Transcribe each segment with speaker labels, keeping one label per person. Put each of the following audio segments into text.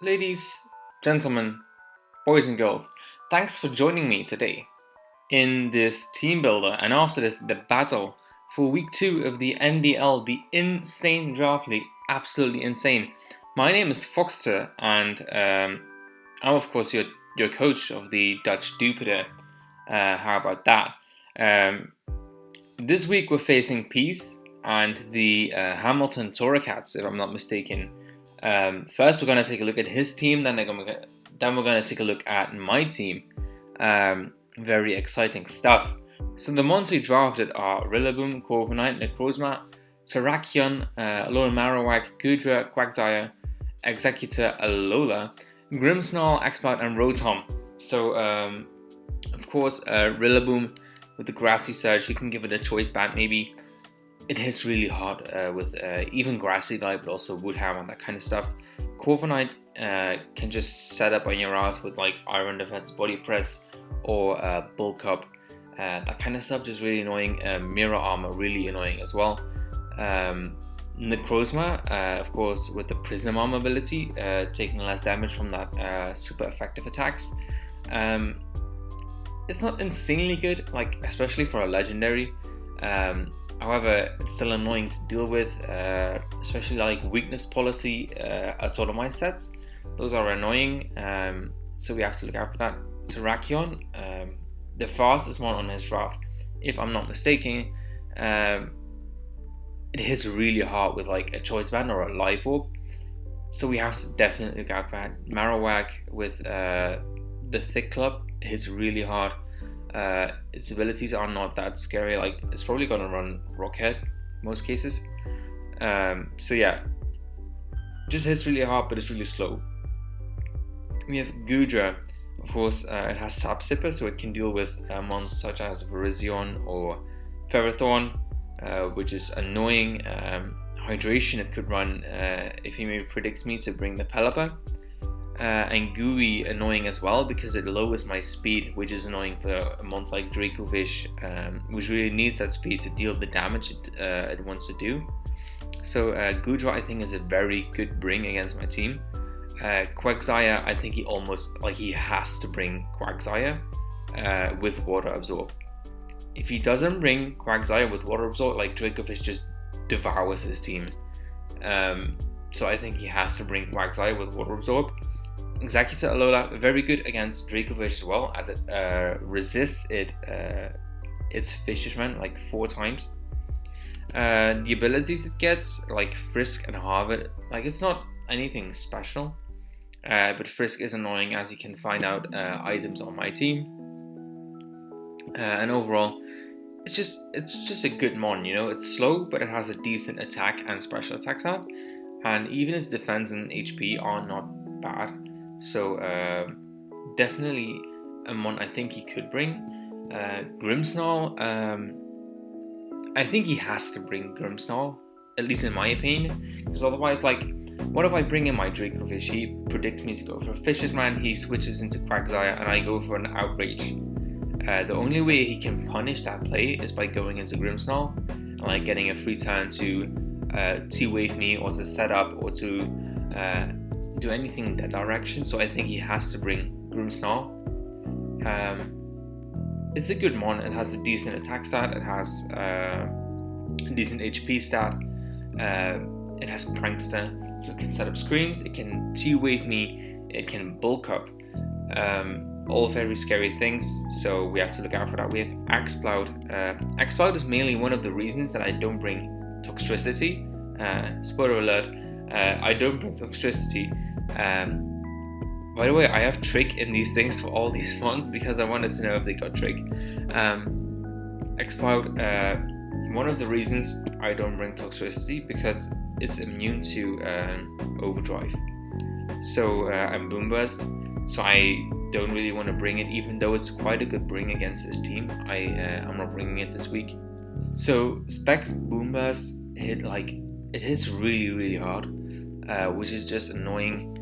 Speaker 1: Ladies, gentlemen, boys and girls, thanks for joining me today in this team builder and after this the battle for week 2 of the NDL, the insane draft league. Absolutely insane. My name is Foxitor and I'm of course your coach of the Dutch Jupiter. How about that? This week we're facing Peace and the Hamilton Torracats, if I'm not mistaken. First, we're going to take a look at his team, then we're going to take a look at my team. Very exciting stuff. So the mons he drafted are Rillaboom, Corviknight, Necrozma, Terrakion, Alolan Marowak, Goodra, Quagsire, Executor, Alola, Grimmsnarl, Exploud, and Rotom. So, of course, Rillaboom with the Grassy Surge, you can give it a choice band maybe. It hits really hard with even Grassy type, but also Woodhammer and that kind of stuff. Corviknight can just set up on your ass with like Iron Defense, Body Press, or Bulk Up. That kind of stuff just really annoying. Mirror Armor really annoying as well. Necrozma, of course, with the Prism Armor ability, taking less damage from that super effective attacks. It's not insanely good, like especially for a legendary. However, it's still annoying to deal with, especially like weakness policy as all of my sets. Those are annoying, so we have to look out for that. Terrakion, the fastest one on his draft, if I'm not mistaken, it hits really hard with like a choice band or a life orb. So we have to definitely look out for that. Marowak with the Thick Club hits really hard. Its abilities are not that scary, like it's probably gonna run Rockhead most cases. So yeah, just hits really hard, but it's really slow. We have Goodra, of course, it has Sap Sipper, so it can deal with mons such as Virizion or Ferrothorn, which is annoying. Hydration it could run if he maybe predicts me to bring the Pelipper. And Gooey annoying as well because it lowers my speed, which is annoying for a monster like Dracovish, which really needs that speed to deal the damage it wants to do. So Goodra I think is a very good bring against my team. Quagsire, I think he has to bring Quagsire with Water Absorb. If he doesn't bring Quagsire with Water Absorb, like Dracovish just devours his team. So I think he has to bring Quagsire with Water Absorb. Executor Alola, very good against Dracovish as well, as it resists its Fisherman like 4 times. The abilities it gets, like Frisk and Harvard, like it's not anything special, but Frisk is annoying as you can find out items on my team. And overall, it's just a good mon, you know. It's slow, but it has a decent attack and special attack stat, and even its defense and HP are not bad. So definitely a mon I think he could bring. Grimmsnarl, I think he has to bring Grimmsnarl, at least in my opinion, because otherwise, like, what if I bring in my Dracovish, he predicts me to go for a Fisherman, he switches into Quagsire, and I go for an Outrage. The only way he can punish that play is by going into Grimmsnarl and like getting a free turn to T-Wave me or to set up or to do anything in that direction. So I think he has to bring Grimmsnarl. It's a good mon. It has a decent attack stat. It has a decent HP stat. It has Prankster, so it can set up screens. It can T-Wave me. It can bulk up. All very scary things. So we have to look out for that. We have Axploud. Axploud is mainly one of the reasons that I don't bring Toxtricity. Spoiler alert. I don't bring Toxtricity. By the way, I have Trick in these things for all these ones because I wanted to know if they got Trick. Xcloud, one of the reasons I don't bring Toxtricity because it's immune to Overdrive. So I'm Boom Burst, so I don't really want to bring it, even though it's quite a good bring against this team. I'm not bringing it this week. So Specs Boom Burst hits really hard. Which is just annoying.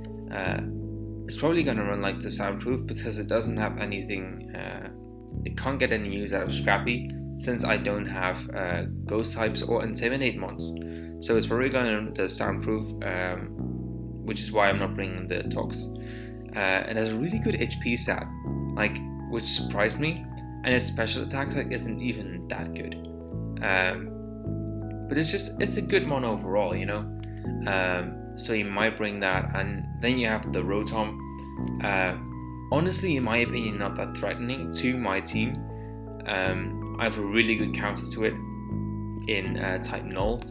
Speaker 1: It's probably gonna run like the Soundproof because it doesn't have anything. It can't get any use out of Scrappy since I don't have Ghost types or Intimidate mons. So it's probably gonna run the Soundproof which is why I'm not bringing the Tox. It has a really good HP stat, like, which surprised me, and its special attack isn't even that good. But it's a good mono overall, you know. So you might bring that, and then you have the Rotom. Honestly, in my opinion, not that threatening to my team. I have a really good counter to it in type Null,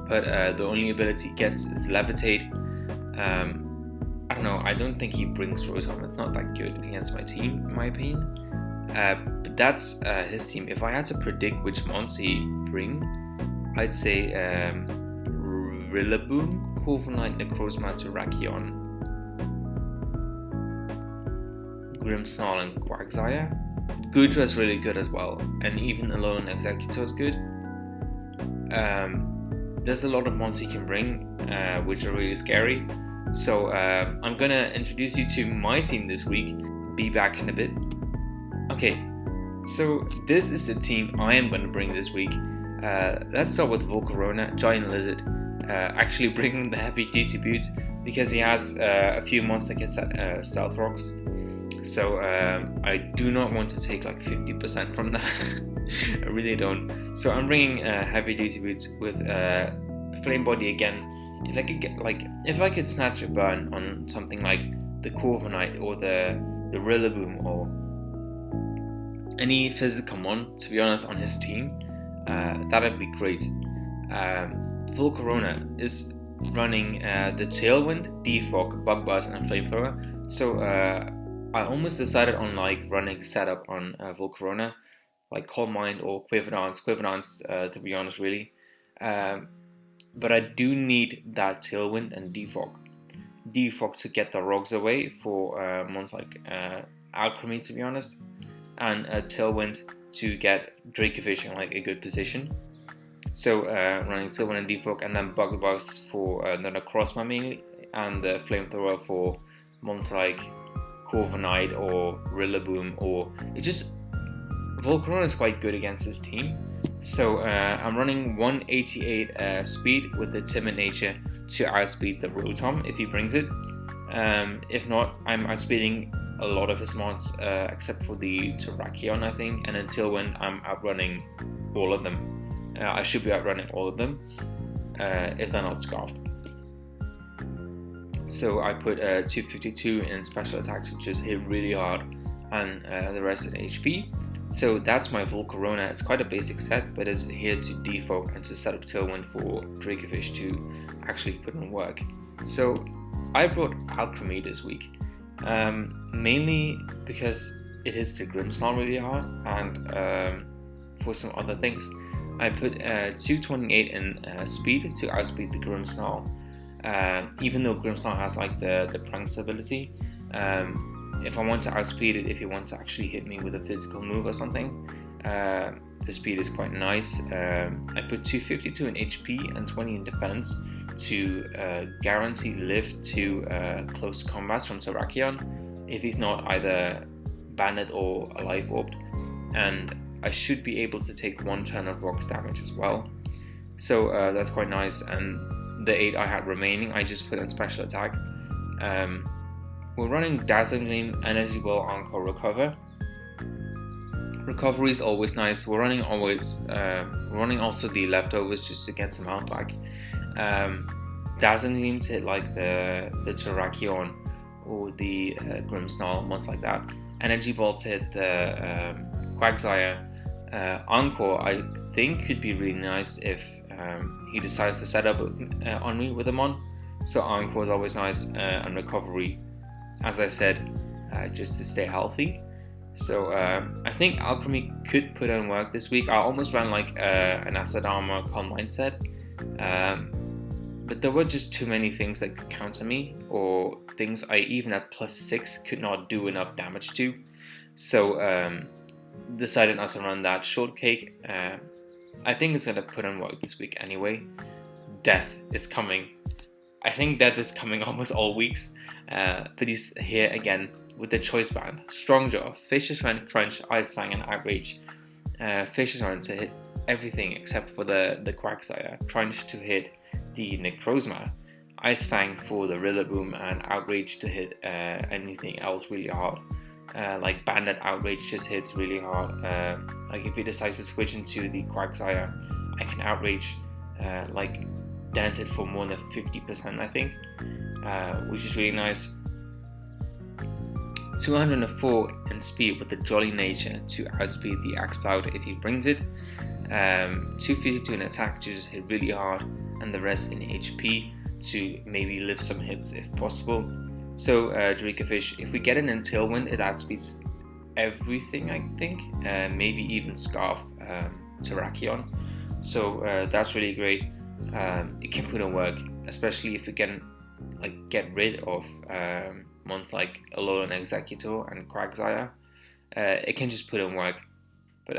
Speaker 1: but the only ability it gets is Levitate. I don't know, I don't think he brings Rotom. It's not that good against my team, in my opinion. But that's his team. If I had to predict which mons he bring, I'd say Rillaboom, Corviknight, Necrozma, Terrakion, Grimmsnarl, and Quagsire. Goodra is really good as well, and even Alolan Executor is good. There's a lot of mons he can bring, which are really scary. So I'm gonna introduce you to my team this week. Be back in a bit. Okay, so this is the team I am gonna bring this week. Let's start with Volcarona, Giant Lizard. Actually bringing the heavy duty boot because he has a few mons that can set Stealth Rocks. So I do not want to take like 50% from that. I really don't. So I'm bringing heavy duty boots with Flame Body again. If I could snatch a burn on something like the Corviknight or the Rillaboom or any physical mon, to be honest, on his team, that'd be great. Volcarona is running the Tailwind, Defog, Bug Buzz, and Flamethrower. So I almost decided on like running setup on Volcarona, like Calm Mind or Quaverdance, to be honest, really. But I do need that Tailwind and Defog to get the Rogs away for mons like ALCREMIE, to be honest, and Tailwind to get Dracovish in like a good position. So running Tailwind and Defog, and then Bug Buzz for the Necrozma mainly, and the Flamethrower for mons like Corviknight or Rillaboom, or Volcarona is quite good against his team. So I'm running 188 speed with the Timid Nature to outspeed the Rotom if he brings it. If not, I'm outspeeding a lot of his mons except for the Terrakion, I think, and until when I'm outrunning all of them. I should be outrunning all of them if they're not Scarfed. So I put 252 in special attacks, which just hit really hard, and the rest in HP. So that's my Volcarona. It's quite a basic set, but it's here to defog and to set up Tailwind for Dracovish to actually put in work. So I brought ALCREMIE this week, mainly because it hits the Grimmsnarl really hard, and for some other things. I put 228 in speed to outspeed the Grimmsnarl, even though Grimmsnarl has like the prank ability. If I want to outspeed it, if he wants to actually hit me with a physical move or something, the speed is quite nice. I put 252 in HP and 20 in defense to guarantee lift to close combats from Terrakion if he's not either banded or alive orbed, and I should be able to take 1 turn of rocks damage as well. So that's quite nice, and the 8 I had remaining I just put in special attack. We're running Dazzling Gleam, Energy Ball, Encore, Recover. Recovery is always nice. We're running also the leftovers just to get some health back. Dazzling Gleam to hit like the Terrakion or the Grimmsnarl, ones like that. Energy Ball to hit the Quagsire. Encore I think could be really nice if he decides to set up on me with him on. So Encore is always nice, and Recovery, as I said, just to stay healthy. So I think ALCREMIE could put in work this week. I almost ran like an Acid Armor Calm Mindset, but there were just too many things that could counter me, or things I even at +6 could not do enough damage to. So decided not to run that. Shortcake, I think it's going to put in work this week anyway. Death is coming. I think Death is coming almost all weeks. But he's here again with the Choice Band. Strong Jaw, Fisher's Rent, Crunch, Ice Fang, and Outrage. Fisher's Rent to hit everything except for the Quagsire. Crunch to hit the Necrozma. Ice Fang for the Rillaboom, and Outrage to hit anything else really hard. Like Bandit Outrage just hits really hard. Like if he decides to switch into the Quagsire, I can Outrage like dent it for more than 50%, I think, which is really nice. 204 in speed with the Jolly Nature to outspeed the Axploud if he brings it. 252 in attack to just hit really hard, and the rest in HP to maybe lift some hits if possible. So Dracofish, if we get it in Tailwind, it outspeeds everything, I think, maybe even Scarf Terrakion. So that's really great. It can put in work, especially if we can get rid of month like Alolan Executor and Quagsire. It can just put in work. But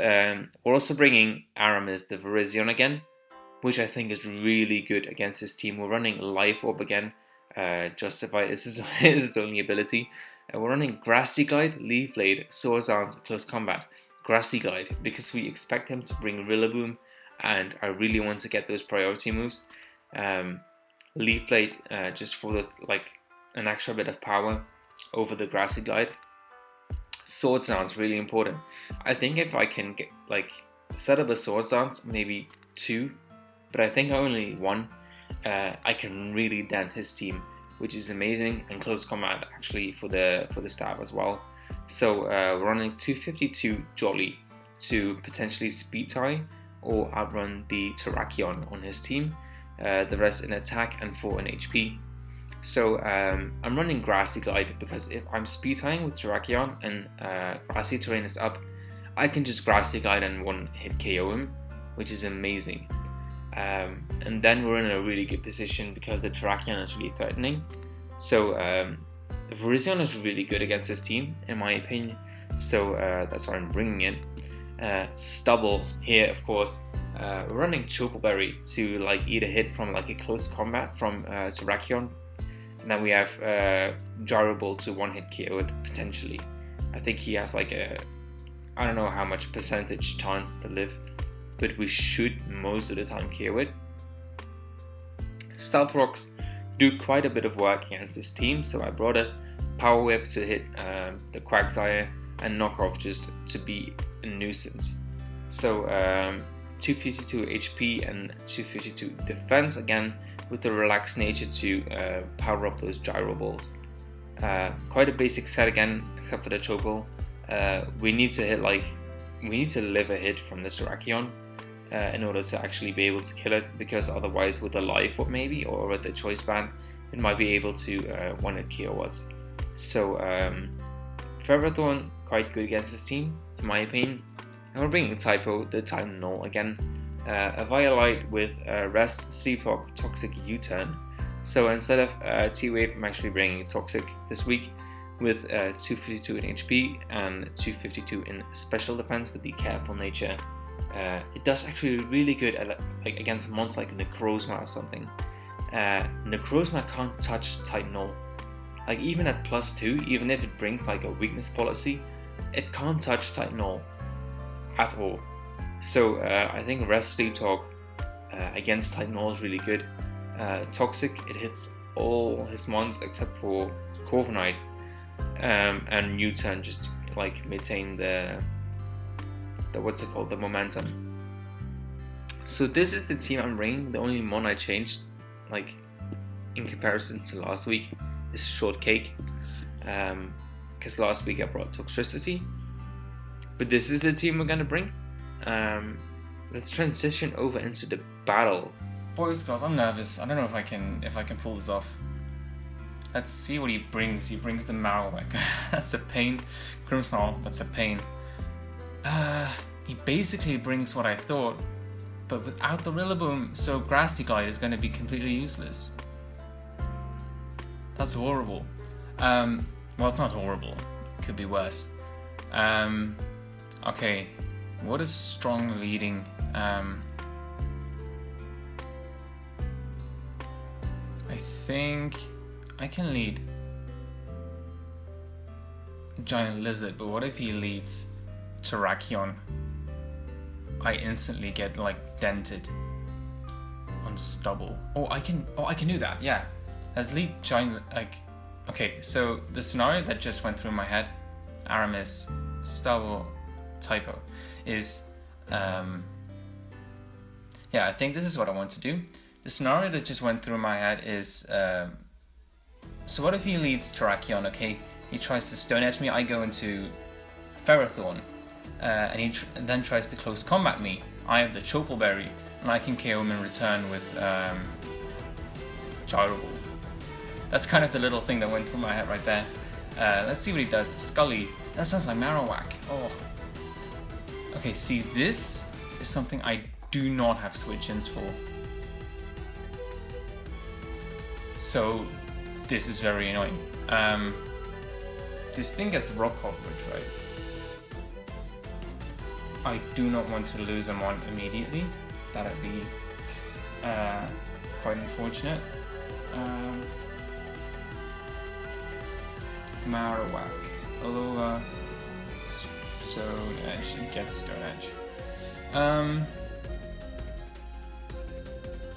Speaker 1: we're also bringing Aramis the Virizion again, which I think is really good against this team. We're running Life Orb again, Justified. This is his only ability. We're running Grassy Glide, Leaf Blade, Swords Dance, Close Combat. Grassy Glide, because we expect him to bring Rillaboom, and I really want to get those priority moves. Leaf Blade, just for the an extra bit of power over the Grassy Glide. Swords Dance, really important. I think if I can get set up a Swords Dance, maybe 2, but I think only 1, I can really dent his team, which is amazing. And Close Combat actually for the stab as well. So we're running 252 Jolly to potentially speed tie or outrun the Terrakion on his team. The rest in attack and 4 in HP. So I'm running Grassy Glide because if I'm speed tying with Terrakion and grassy terrain is up, I can just Grassy Glide and 1-hit KO him, which is amazing. And then we're in a really good position because the Terrakion is really threatening. So Virizion is really good against this team, in my opinion. So that's why I'm bringing it. Stubble here, of course. We're running Chople Berry to eat a hit from a close combat from Terrakion. And then we have Gyro Ball to 1-hit KO it potentially. I think he has I don't know how much percentage chance to live, but we should most of the time KO it. Stealth Rocks do quite a bit of work against this team, so I brought a Power Whip to hit the Quagsire and Knock Off just to be a nuisance. So 252 HP and 252 defense again, with the Relaxed Nature to power up those Gyro Balls. Quite a basic set again, except for the Chople. We need to hit we need to live a hit from the Terrakion in order to actually be able to kill it, because otherwise with the Life Orb maybe, or with the Choice Band, it might be able to 1-hit KO us. So Ferrothorn, quite good against this team, in my opinion. And we're bringing Typo, the Titan Null again. A Violite with Rest, Sleepwalk, Toxic, U-Turn. So instead of T-Wave, I'm actually bringing Toxic this week with 252 in HP and 252 in special defense with the Careful Nature. It does actually really good at, against monsters like Necrozma or something. Necrozma can't touch Titan Null. Even at +2, even if it brings a weakness policy, it can't touch Titan Null at all. So I think Rest, Sleep, Talk against Titan Null is really good. Toxic, it hits all his mons except for Corviknight, and U-Turn just maintain the what's it called, the momentum. So this is the team I'm bringing. The only mon I changed, in comparison to last week, is Shortcake, because last week I brought Toxtricity. But this is the team we're gonna bring. Let's transition over into the battle.
Speaker 2: Boys, girls, I'm nervous. I don't know if I can pull this off. Let's see what he brings. He brings the Marowak. That's a pain. Grimmsnarl, that's a pain. He basically brings what I thought, but without the Rillaboom, so Grassy Glide is going to be completely useless. That's horrible. Well, it's not horrible. It could be worse. Okay, what is strong leading? I think I can lead Giant Lizard, but what if he leads Terrakion? I instantly get dented on Stubble. Oh, I can do that. Yeah, at least trying, like, okay, so the scenario that just went through my head, Aramis, Stubble, typo, is, yeah, I think this is what I want to do. The scenario that just went through my head is, so what if he leads Terrakion, okay? He tries to Stone Edge me, I go into Ferrothorn, and he then tries to close combat me. I have the Choppleberry, and I can KO him in return with Gyro Ball. That's kind of the little thing that went through my head right there. Let's see what he does. Scully. That sounds like Marowak. Oh. Okay, see, this is something I do not have switch-ins for. So, this is very annoying. This thing gets rock coverage, right? I do not want to lose him on immediately. That'd be quite unfortunate. Marowak, Alola, Stone Edge, he gets Stone Edge.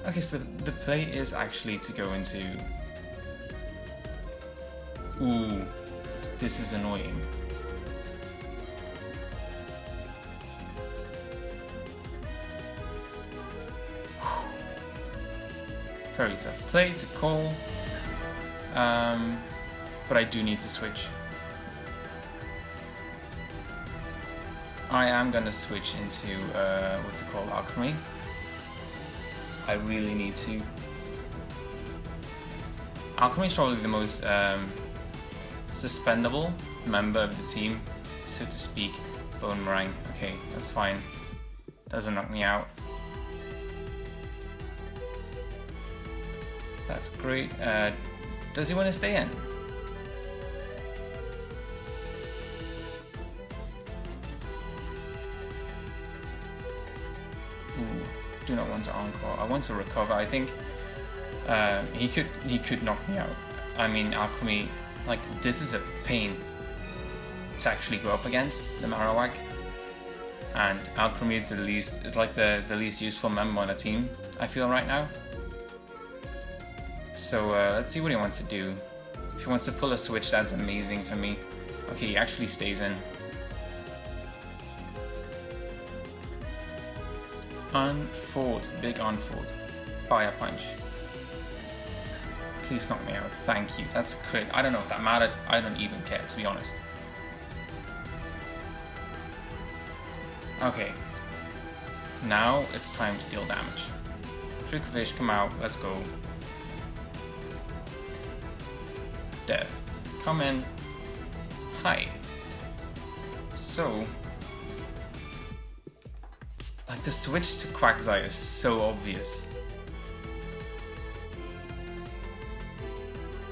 Speaker 2: Okay, so the play is actually to go into... Ooh, this is annoying. Very tough play to call, but I do need to switch. I am gonna switch into what's it called, ALCREMIE. I really need to. ALCREMIE is probably the most suspendable member of the team, so to speak. Bone Meringue. Okay, that's fine. Doesn't knock me out. That's great. Does he want to stay in? Ooh, do not want to encore. I want to recover. I think he could knock me out. I mean, ALCREMIE, like, this is a pain to actually go up against the Marowak, and ALCREMIE is the least useful member on the team, I feel, right now. So let's see what he wants to do. If he wants to pull a switch, that's amazing for me. Okay, he actually stays in. Unfought, big unfought. Fire punch. Please knock me out. Thank you. That's a crit. I don't know if that mattered. I don't even care, to be honest. Okay. Now it's time to deal damage. Trickfish, come out. Let's go. Death. Come in. Hi. So, like, the switch to Quagsire is so obvious.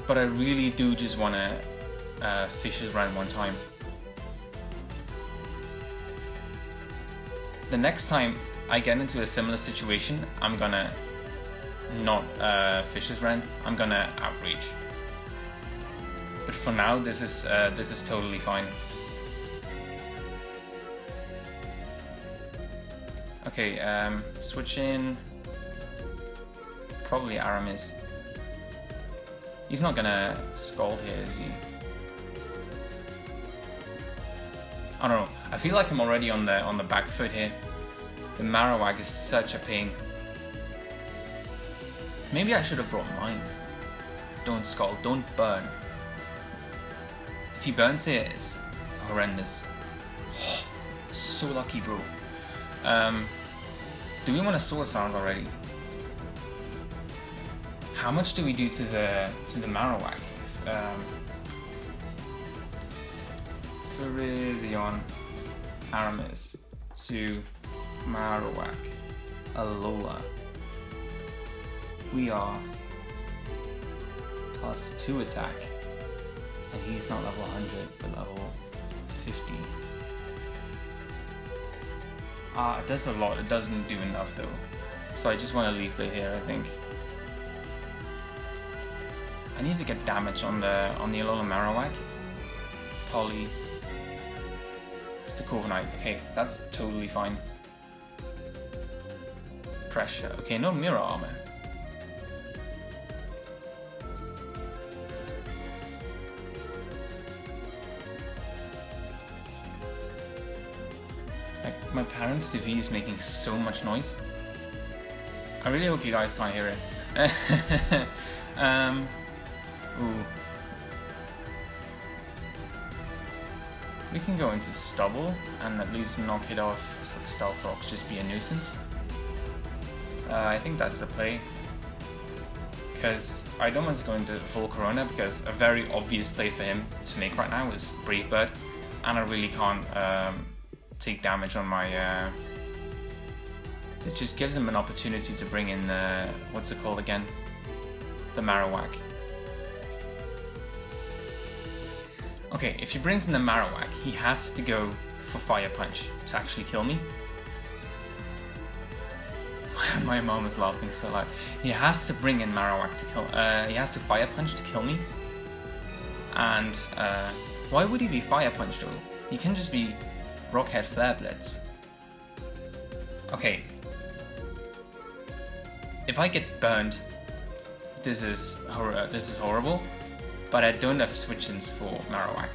Speaker 2: But I really do just want to fish his round one time. The next time I get into a similar situation, I'm gonna not fish his round. I'm gonna outrage. But for now, this is totally fine. Okay, switch in. Probably Aramis. He's not gonna Scald here, is he? I don't know. I feel like I'm already on the back foot here. The Marowak is such a pain. Maybe I should have brought mine. Don't Scald. Don't burn. If he burns here, it's horrendous. Oh, so lucky, bro. Do we want to Soul Stars already? How much do we do to the Marowak? Virizion, Aramis to Marowak, Alola. We are +2 attack. And he's not level 100, but level 50. It does a lot. It doesn't do enough though. So I just want to leave it here, I think. I need to get damage on the Alola Marowak. Poly. It's the Corviknight. Okay, that's totally fine. Pressure. Okay, no mirror armor. My parents' TV is making so much noise. I really hope you guys can't hear it. Ooh. We can go into stubble and at least knock it off so that stealth rocks just be a nuisance. I think that's the play. Because I don't want to go into full Corona because a very obvious play for him to make right now is Brave Bird, and I really can't take damage on my... This just gives him an opportunity to bring in the... what's it called again? The Marowak. Okay, if he brings in the Marowak, he has to go for Fire Punch to actually kill me. My mom is laughing so loud. He has to bring in Marowak to kill. He has to Fire Punch to kill me. And why would he be Fire Punch though? He can just be Rockhead Flare Blitz. Okay. If I get burned, this is horrible. But I don't have switch-ins for Marowak.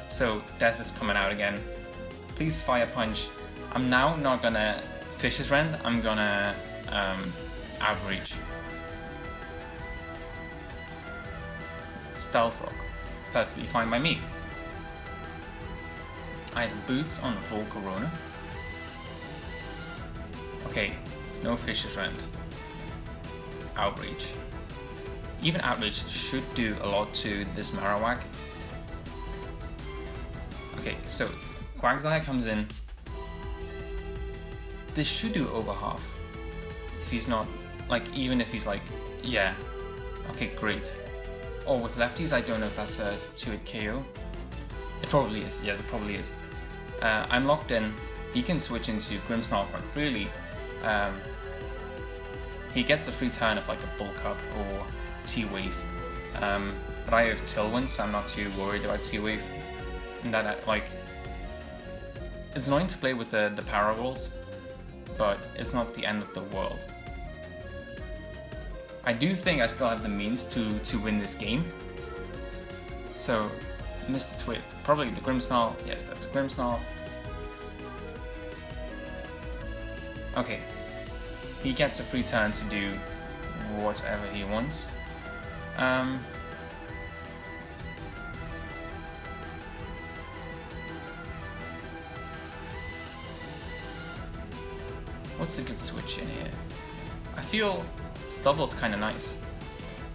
Speaker 2: So death is coming out again. Please Fire Punch. I'm now not gonna Fish's Rend. I'm gonna Outreach. Stealth Rock. Perfectly fine by me. I have boots on full Corona. Okay, no Fish's Rend. Outreach. Even Outreach should do a lot to this Marowak. Okay, so Quagsire comes in. This should do over half. If he's not, like, even if he's like, yeah. Okay, great. Or with lefties, I don't know if that's a 2-hit KO. It probably is, yes, it probably is. I'm locked in. He can switch into Grimmsnarl quite freely. He gets a free turn of like a Bulk Up or T-Wave. But I have Tailwind, so I'm not too worried about T-Wave. And that, like, it's annoying to play with the Power Rolls, but it's not the end of the world. I do think I still have the means to win this game. So, Mr. Twit, probably the Grimmsnarl. Yes, that's Grimmsnarl. Okay. He gets a free turn to do whatever he wants. What's a good switch in here? I feel Stubble's kind of nice.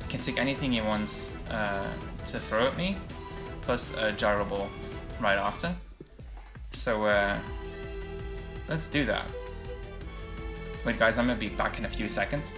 Speaker 2: He can take anything he wants to throw at me, plus a Gyro Ball right after. So let's do that. Wait guys, I'm gonna be back in a few seconds.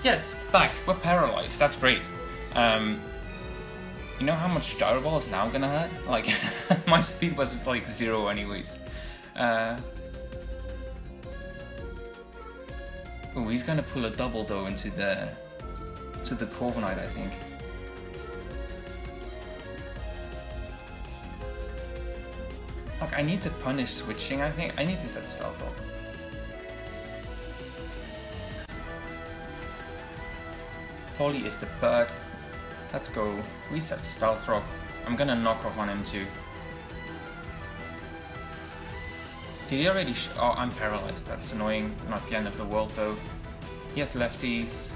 Speaker 2: Yes, back. We're paralyzed. That's great. You know how much Gyro Ball is now gonna hurt? Like, my speed was like 0 anyways. Oh, he's gonna pull a double though into the Corviknight, I think. Like, I need to punish switching. I think I need to set Stealth Rock. Polly is the bird. Let's go reset Stealth Rock. I'm gonna knock off on him too. Did he already oh, I'm paralyzed. That's annoying. Not the end of the world though. He has lefties.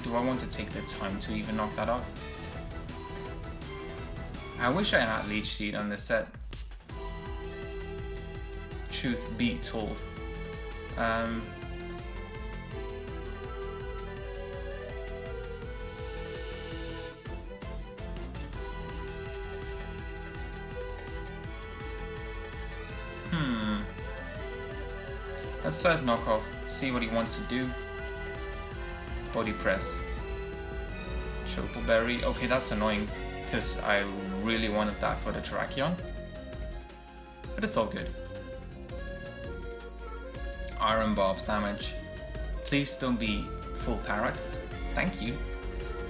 Speaker 2: Do I want to take the time to even knock that off? I wish I had Leech Seed on this set. Truth be told. Let's first knock off, see what he wants to do. Body Press. Chocoberry. Okay, that's annoying, because I really wanted that for the Terrakion. But it's all good. Iron Barbs damage. Please don't be full parrot. Thank you.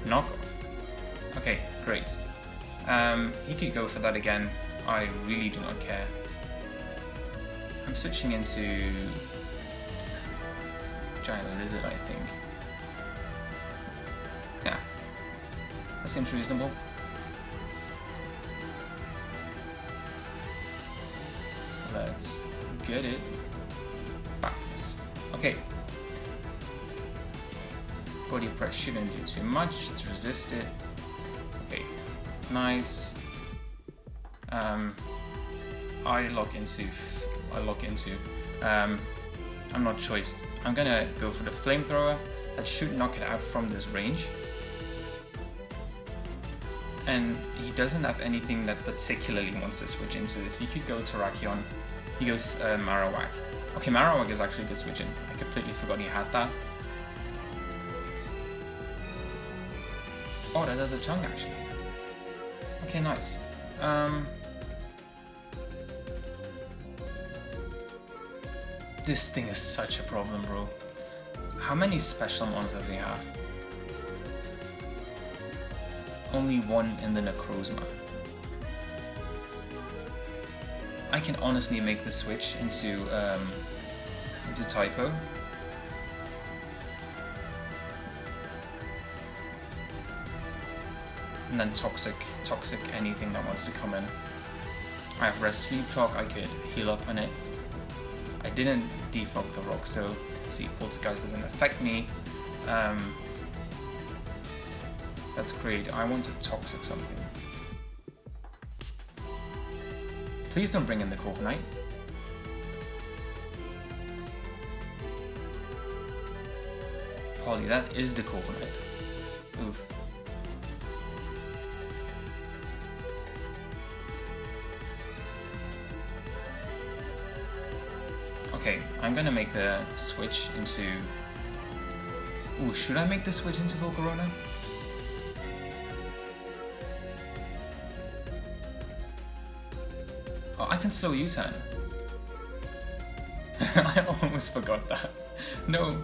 Speaker 2: Knock off. Okay, great. He could go for that again. I really do not care. I'm switching into Giant Lizard, I think. Yeah, that seems reasonable. Let's get it. Bounce. Okay. Body press shouldn't do too much. It's resisted. Okay, nice. I lock into. I'm not choiced. I'm gonna go for the flamethrower. That should knock it out from this range. And he doesn't have anything that particularly wants to switch into this. He could go Terrakion. He goes Marowak. Okay, Marowak is actually a good switch in. I completely forgot he had that. Oh, that does a chunk actually. Okay, nice. This thing is such a problem, bro. How many special ones does he have? Only one in the Necrozma. I can honestly make the switch into Typo. And then toxic anything that wants to come in. I have Rest Sleep Talk, I could heal up on it. I didn't defog the rock, so see, Poltergeist doesn't affect me. That's great. I want to toxic something. Please don't bring in the Corviknight. Holy, that is the Corviknight. Oof. Okay, I'm gonna make the switch into... Ooh, should I make the switch into Volcarona? Oh, I can slow U-turn. I almost forgot that. No,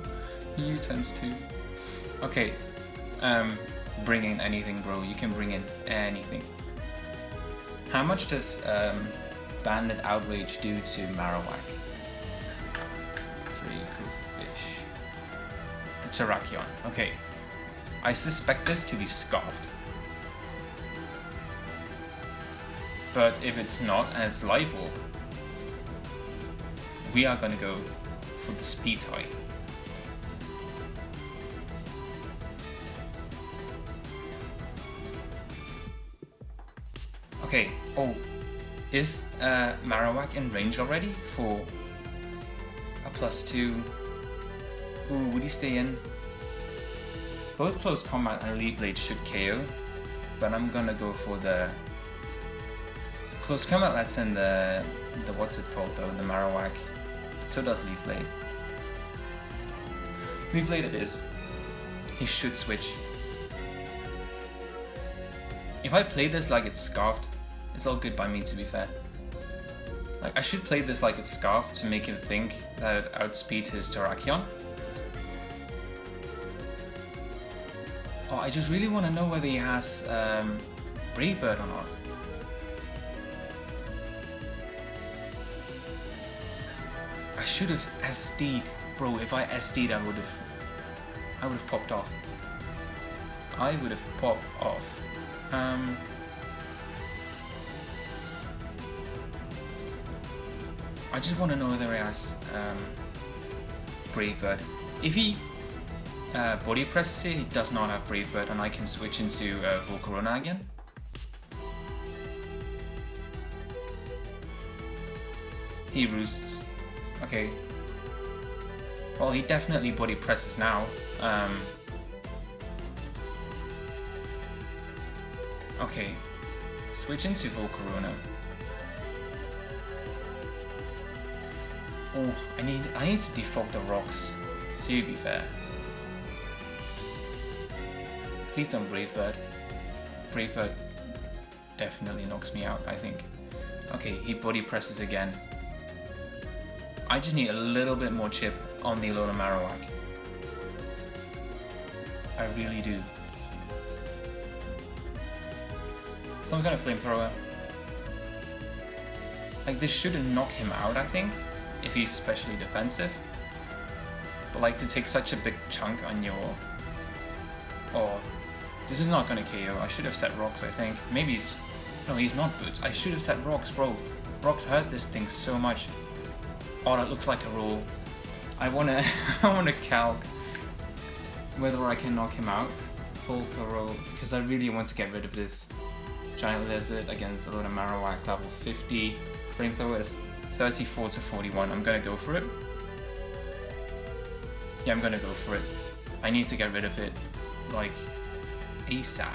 Speaker 2: U-turns too. Okay, bring in anything, bro. You can bring in anything. How much does Bandit Outrage do to Marowak? Fish. The Terrakion. Okay. I suspect this to be Scarfed. But if it's not and it's Life Orb, we are gonna go for the Speed Tie. Okay. Oh, is Marowak in range already for a +2? Ooh, would he stay in? Both Close Combat and Leaf Blade should KO, but I'm gonna go for the Close Combat. Lets in the what's it called though, the Marowak. So does Leaf Blade. Leaf Blade it is. He should switch. If I play this like it's Scarfed, it's all good by me, to be fair. Like, I should play this like it's Scarfed to make him think that it outspeeds his Terrakion. Oh, I just really want to know whether he has Brave Bird or not. I should have SD'd. Bro, if I SD'd, I would have popped off. I would have popped off. I just want to know whether he has Brave Bird. If he body presses it, he does not have Brave Bird, and I can switch into Volcarona again. He roosts. Okay. Well, he definitely body presses now. Okay. Switch into Volcarona. Oh, I need to defog the rocks, so you be fair. Please don't Brave Bird. Brave Bird definitely knocks me out, I think. Okay, he body presses again. I just need a little bit more chip on the Alola Marowak. I really do. So I'm gonna Flamethrower. Like, this shouldn't knock him out, I think. if he's especially defensive. But like to take such a big chunk on your... Oh, this is not gonna KO. I should have set rocks, I think. Maybe he's... No, he's not boots. I should have set rocks, bro. Rocks hurt this thing so much. Oh, that looks like a roll. I wanna calc whether I can knock him out. Polka roll, because I really want to get rid of this giant lizard against a lot of Marowak level 50. Flamethrower is 34 to 41. I'm gonna go for it. Yeah, I'm gonna go for it. I need to get rid of it, like, ASAP.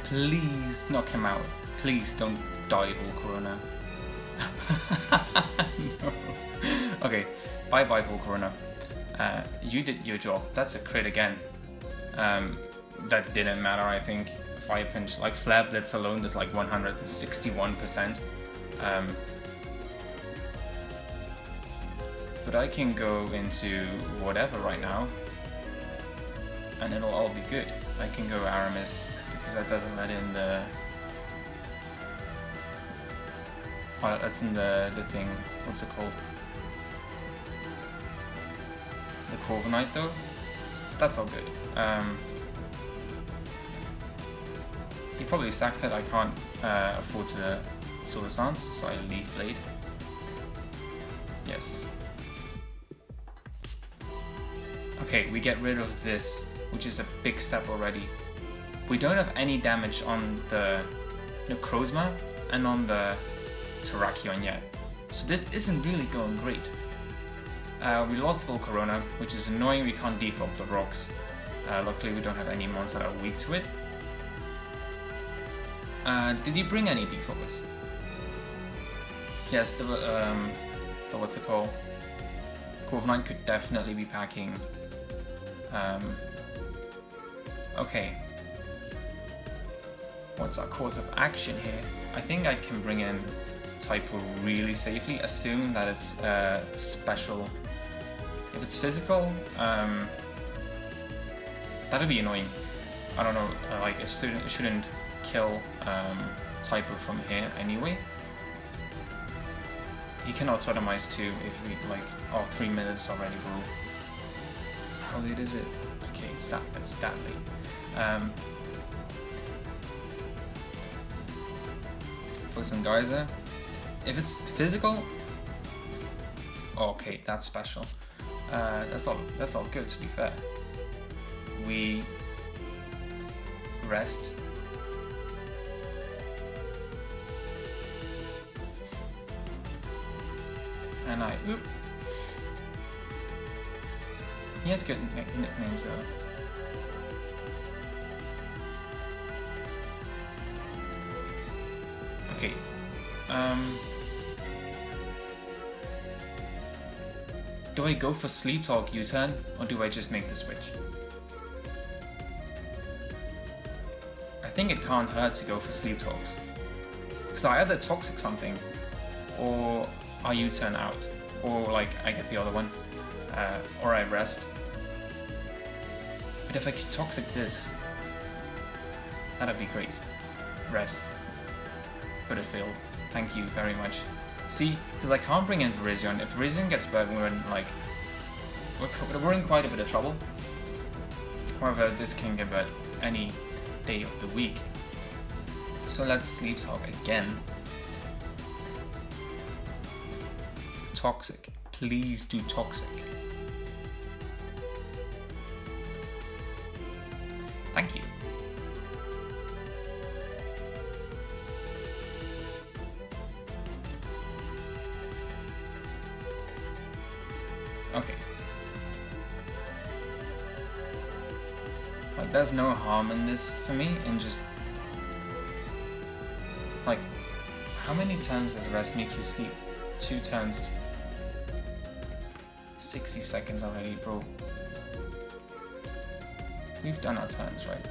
Speaker 2: Please knock him out. Please don't die, Volcarona. No. Okay, bye-bye, Volcarona. You did your job. That's a crit again. That didn't matter, I think. Fire Pinch, like Flare Blitz alone, is like 161%. But I can go into whatever right now, and it'll all be good. I can go Aramis, because that doesn't let in the... Oh, that's in the thing, what's it called? The Corviknight though? That's all good. He probably sacked it, I can't afford to Swords Dance, so I Leaf Blade. Yes. Okay, we get rid of this, which is a big step already. We don't have any damage on the Necrozma and on the Terrakion yet, so this isn't really going great. We lost Volcarona, which is annoying. We can't default the rocks. Luckily we don't have any mons that are weak to it. Did he bring any defocus? Yes, the what's it called? Corviknight could definitely be packing. Okay. What's our course of action here? I think I can bring in Typo really safely, assuming that it's special. If it's physical, that'd be annoying. I don't know, like it shouldn't kill Typo from here anyway. He can autotomize too if we like. Oh, 3 minutes already, bro. How late is it? Okay, it's that late. For some geyser. If it's physical, okay, that's special. That's all good, to be fair. We rest. And oop. He has good nicknames though. Okay. Do I go for Sleep Talk U-turn, or do I just make the switch? I think it can't hurt to go for Sleep Talks. Because I either Toxic something, or I U-turn out, or like I get the other one, or I rest. But if I could Toxic this, that'd be great. Rest. But it failed. Thank you very much. See, because I can't bring in Virizion. If Virizion gets burned, we're in quite a bit of trouble. However, this can get burned any day of the week. So let's Sleep Talk again. Toxic. Please do Toxic. Thank you. Okay. Like, there's no harm in this for me, and just like, how many turns does rest make you sleep? 2 turns. 60 seconds already, bro. We've done our turns, right?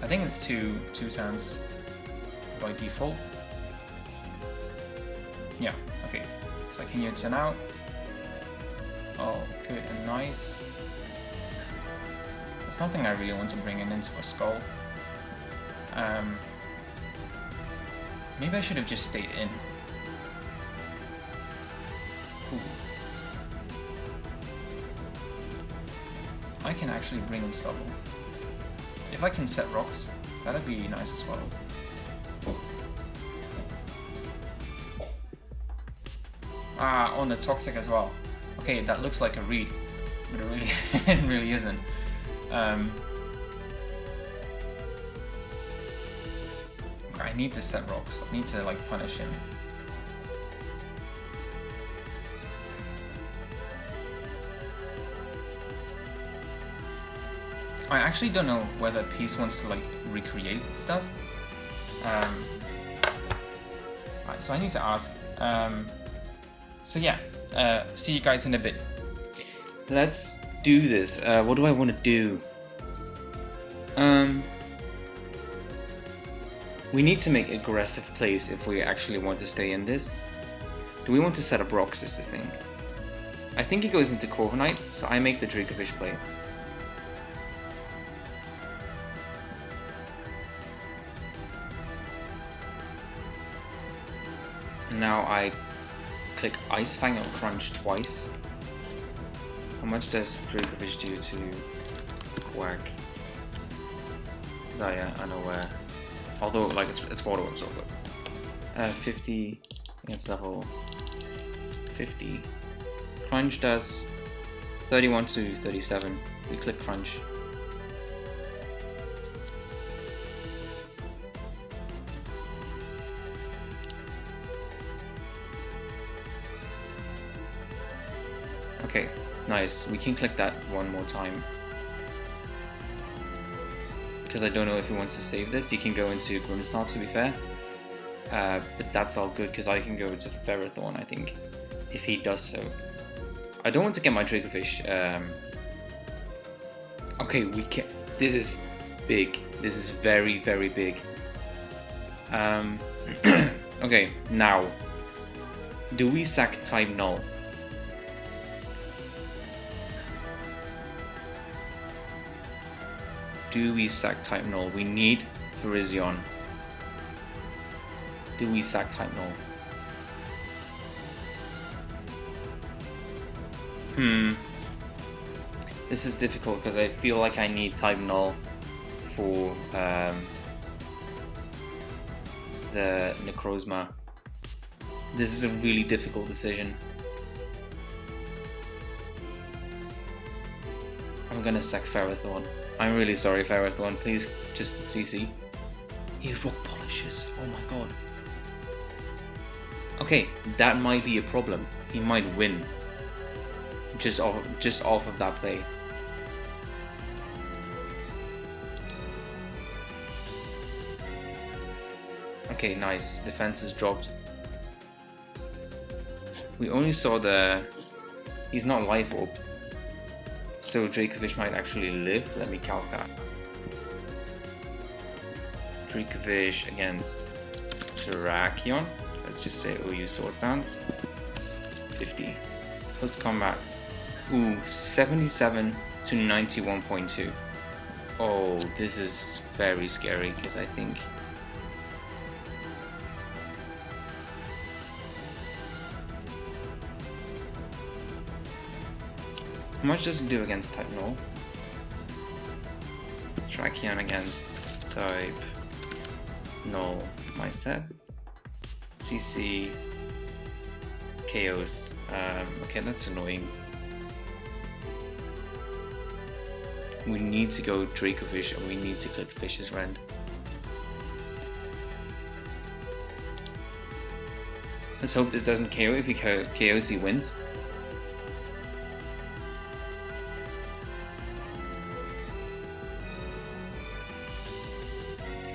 Speaker 2: I think it's two turns by default. Yeah, okay. So I can U-turn out. Oh, good and nice. There's nothing I really want to bring in into a skull. Maybe I should have just stayed in. Ooh. I can actually bring in stubble. If I can set rocks, that'd be nice as well. Ah, on the toxic as well. Okay, that looks like a read, but it really, it really isn't. I need to set rocks. I need to like punish him. I actually don't know whether Peace wants to like recreate stuff. Right, so I need to ask. So yeah, see you guys in a bit.
Speaker 1: Let's do this. What do I want to do? We need to make aggressive plays if we actually want to stay in this. Do we want to set up rocks is the thing. I think he goes into Corviknight, so I make the Dracovish play. And now I click Ice Fang or Crunch twice. How much does Dracovish do to Quack? Oh yeah, I know where. Although like it's water absorber. 50 against level 50. Crunch does 31 to 37. We click Crunch. Okay, nice. We can click that one more time. Because I don't know if he wants to save this. He can go into Grimmsnarl, to be fair. But that's all good because I can go to Ferrothorn, I think, if he does so. I don't want to get my Dracovish. Okay, we can. This is big. This is very, very big. Okay, now, do we sack type null? Do we sack type null? We need Virizion. Do we sack type null? This is difficult because I feel like I need type null for the Necrozma. This is a really difficult decision. I'm gonna sack Ferrothorn. I'm really sorry, Ferrothorn. Please just CC. He rock polishes. Oh my god. Okay, that might be a problem. He might win. Just off of that play. Okay, nice. Defense is dropped. We only saw the... He's not life orb. So Dracovish might actually live. Let me calc that. Dracovish against Terrakion. Let's just say OU Sword Stance. 50. Close combat. Ooh, 77 to 91.2. Oh, this is very scary because I think... How much does it do against type null? Tracheon against type null, my set. CC KOs. Okay, that's annoying. We need to go Dracovish and we need to click Fish's Rend. Let's hope this doesn't KO. If he KOs, he wins.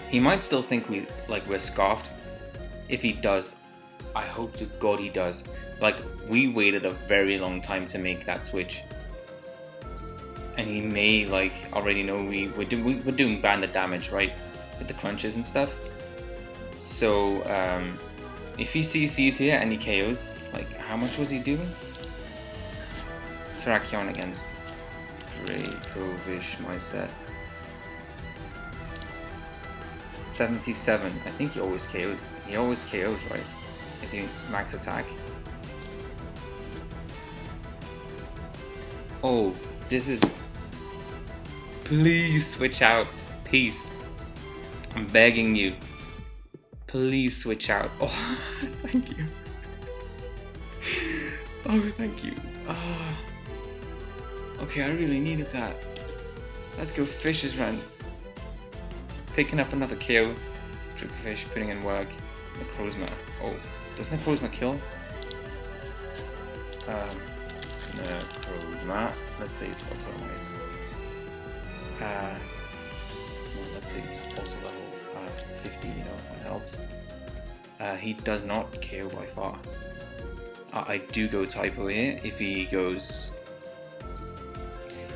Speaker 1: He might still think we're scarfed. If he does, I hope to God he does. Like, we waited a very long time to make that switch, and he may like already know we're doing banded damage, right, with the crunches and stuff. So if he CCs here and he KOs, like, how much was he doing? Terrakion against Dracovish, my set. 77. I think he always KOs. He always KOs, right? If he's max attack. Oh, this is... Please switch out. Please. I'm begging you. Please switch out. Oh, thank you. Oh, thank you. Oh. Okay, I really needed that. Let's go Fish's Run. Picking up another kill. Dracofish putting in work. Necrozma. Oh, does Necrozma kill? Necrozma. Let's say it's autonomized. Well, let's say it's also level 50, you know, that helps. He does not KO by far. I do go typo here. If he goes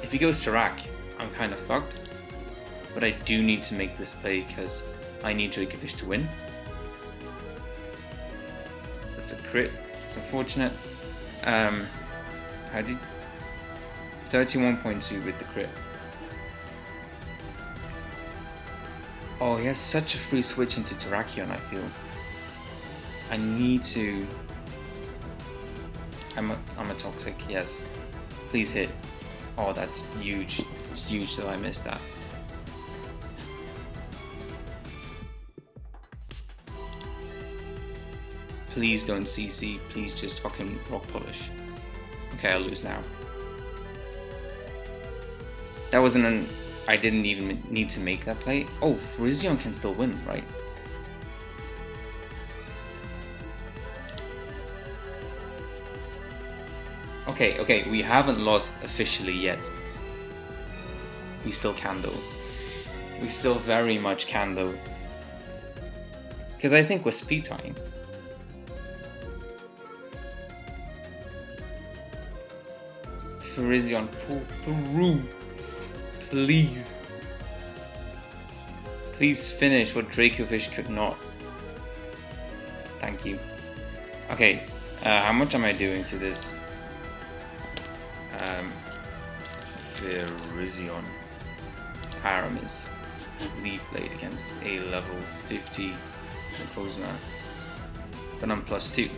Speaker 1: Torrac, I'm kind of fucked. But I do need to make this play because I need Dracofish to win. That's a crit. It's unfortunate. How did 31.2 with the crit. Oh, he has such a free switch into Terrakion, I feel. I need to... I'm a toxic, yes. Please hit. Oh, that's huge. It's huge that I missed that. Please don't CC. Please just fucking rock polish. Okay, I'll lose now. That wasn't an... I didn't even need to make that play. Oh, Virizion can still win, right? Okay, we haven't lost officially yet. We still can though. We still very much can though. Because I think we're speed tying. Virizion, pull through. Please. Please finish what Dracofish could not. Thank you. Okay, how much am I doing to this? Virizion. Paramis. Leaf Blade against a level 50 Necrozma. Then I'm +2.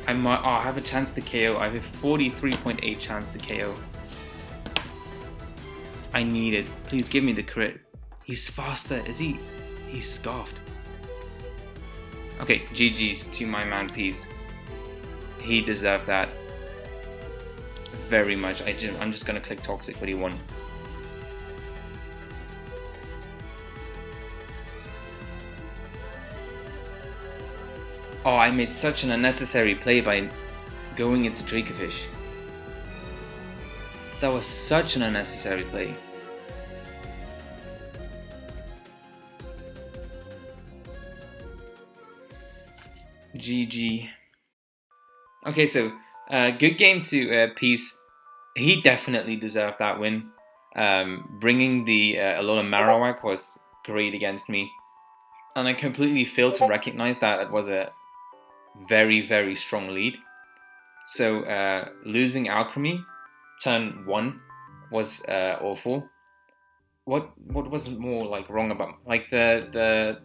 Speaker 1: I have a chance to KO. I have a 43.8 chance to KO. I need it. Please give me the crit. He's faster. Is he? He's scarfed. Okay, GG's to my man Peace. He deserved that very much. I'm just gonna click toxic, but he won. Oh, I made such an unnecessary play by going into Dracofish. That was such an unnecessary play. GG. Okay, so good game to Peace. He definitely deserved that win. Bringing the Alola Marowak was great against me. And I completely failed to recognize that it was a very, very strong lead. So losing ALCREMIE turn 1 was awful. What was more like wrong about like the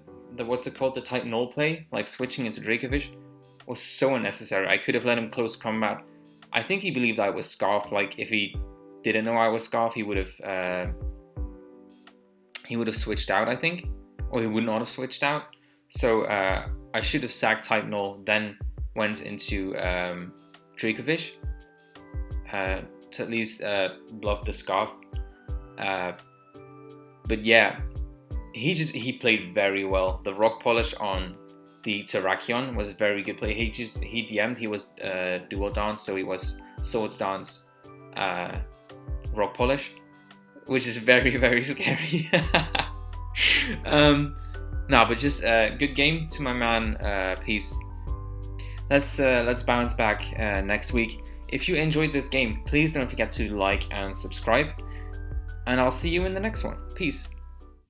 Speaker 1: what's it called, the type null play, like switching into Dracofish, was so unnecessary. I could have let him close combat. I think he believed I was Scarf. Like if he didn't know I was Scarf, he would have switched out, I think, or he would not have switched out. So I should have sacked type null, then went into Dracofish to at least bluff the Scarf. But yeah, he played very well. The rock polish on the Terrakion was a very good play. He DM'd. He was dual dance, so he was swords dance, rock polish, which is very, very scary. No, but just good game to my man Peace. Let's bounce back next week. If you enjoyed this game, please don't forget to like and subscribe, and I'll see you in the next one. Peace.